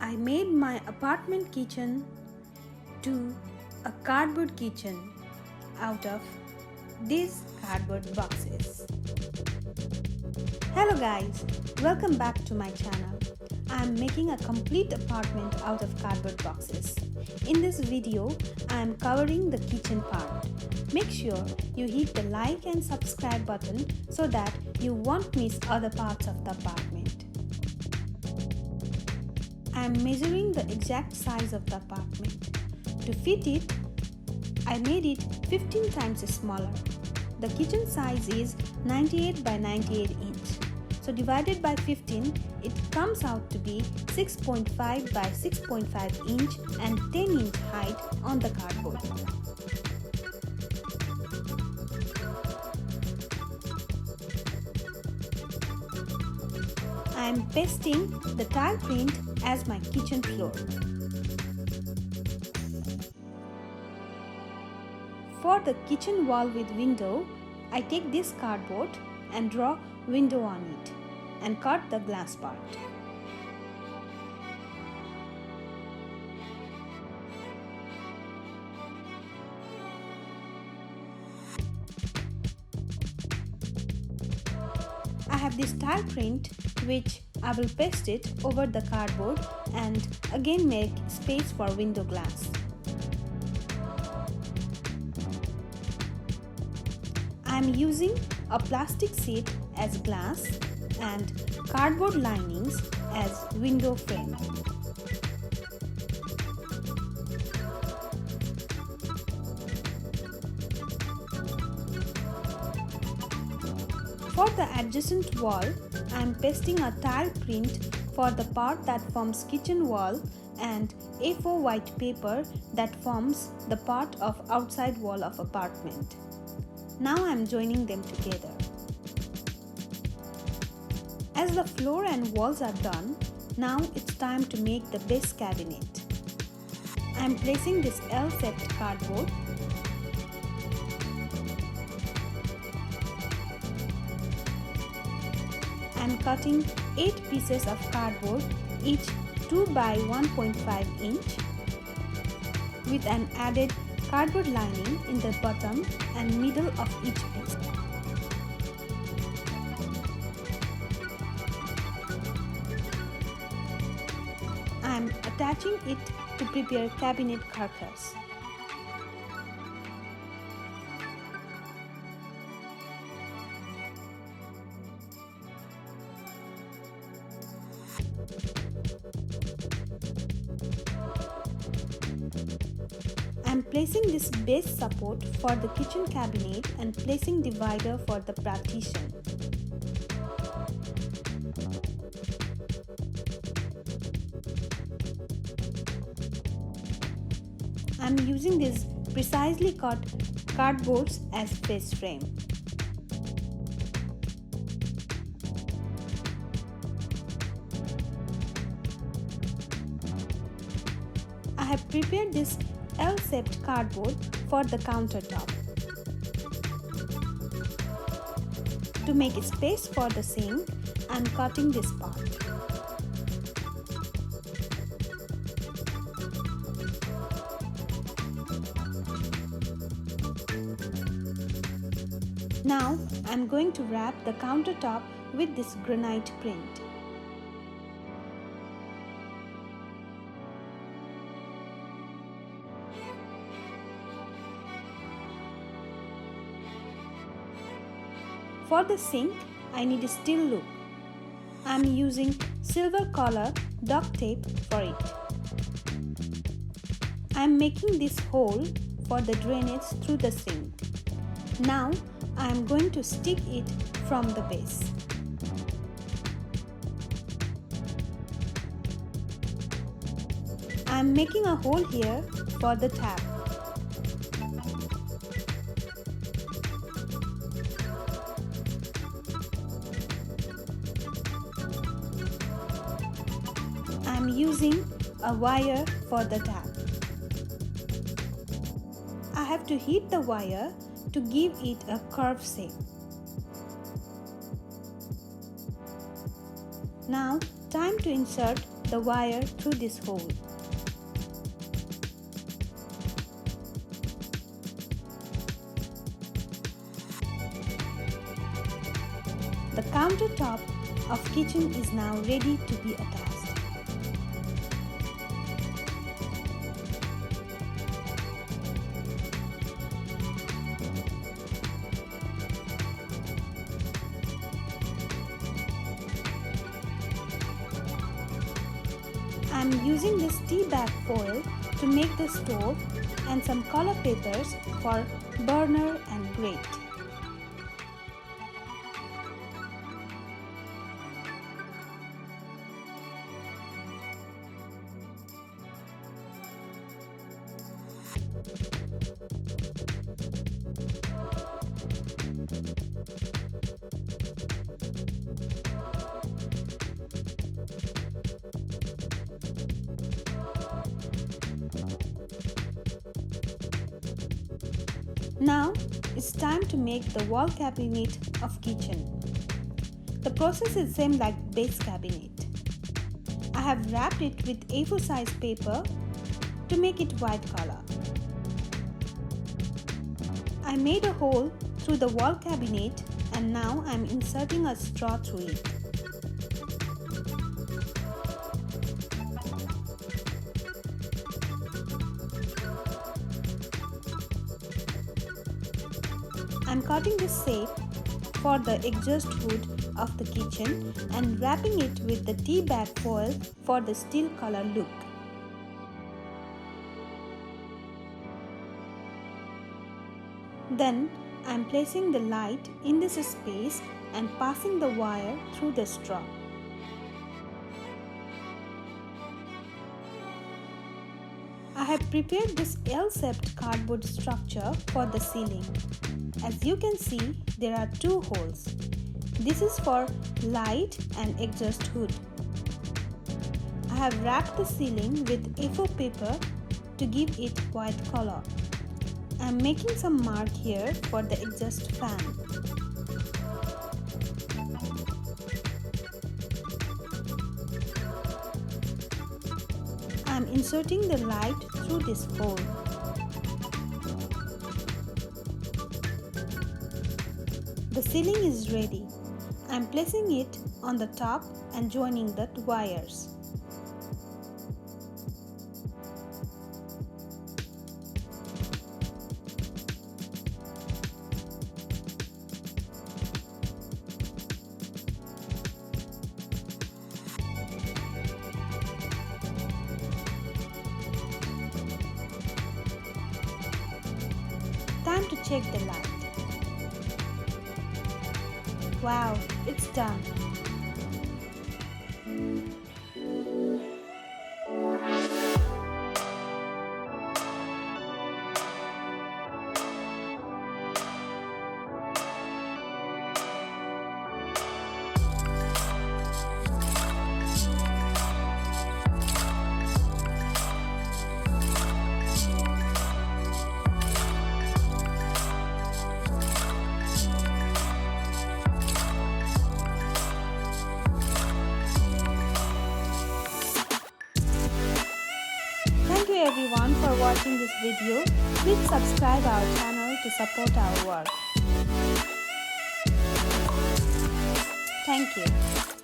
I made my apartment kitchen to a cardboard kitchen out of these cardboard boxes. Hello guys, welcome back to my channel. I am making a complete apartment out of cardboard boxes. In this video, I am covering the kitchen part. Make sure you hit the like and subscribe button so that you won't miss other parts of the apartment. I am measuring the exact size of the apartment. To fit it, I made it 15 times smaller. The kitchen size is 98 by 98 inch. So divided by 15, it comes out to be 6.5 by 6.5 inch and 10 inch height on the cardboard. I am pasting the tile print as my kitchen floor. For the kitchen wall with window, I take this cardboard and draw window on it and cut the glass part. I have this tile print which I will paste it over the cardboard and again make space for window glass. I am using a plastic sheet as glass and cardboard linings as window frame. For the adjacent wall, I am pasting a tile print for the part that forms kitchen wall and A4 white paper that forms the part of outside wall of apartment. Now I am joining them together. As the floor and walls are done, now it's time to make the base cabinet. I am placing this L-shaped cardboard. I am cutting 8 pieces of cardboard, each 2 by 1.5 inch, with an added cardboard lining in the bottom and middle of each piece. I am attaching it to prepare cabinet carcass. I am placing this base support for the kitchen cabinet and placing divider for the partition. I am using these precisely cut cardboards as base frame. I have prepared this L-shaped cardboard for the countertop. To make space for the sink, I am cutting this part. Now I am going to wrap the countertop with this granite print. For the sink, I need a steel loop. I am using silver color duct tape for it. I am making this hole for the drainage through the sink. Now I am going to stick it from the base. I am making a hole here for the tap. I am using a wire for the tap. I have to heat the wire to give it a curved shape. Now time to insert the wire through this hole. The countertop of kitchen is now ready to be attached. I am using this tea bag foil to make the stove and some color papers for burner and grate. Now it's time to make the wall cabinet of kitchen. The process is same like base cabinet. I have wrapped it with A4 size paper to make it white color. I made a hole through the wall cabinet and now I am inserting a straw through it. I am cutting this shape for the exhaust hood of the kitchen and wrapping it with the tea bag foil for the steel color look. Then I am placing the light in this space and passing the wire through the straw. I have prepared this L-shaped cardboard structure for the ceiling. As you can see, there are two holes. This is for light and exhaust hood. I have wrapped the ceiling with A4 paper to give it white color. I am making some mark here for the exhaust fan. I am inserting the light through this hole. The ceiling is ready. I am placing it on the top and joining the wires. Time to check the light. Wow, it's done. Thank you everyone for watching this video. Please subscribe our channel to support our work. Thank you.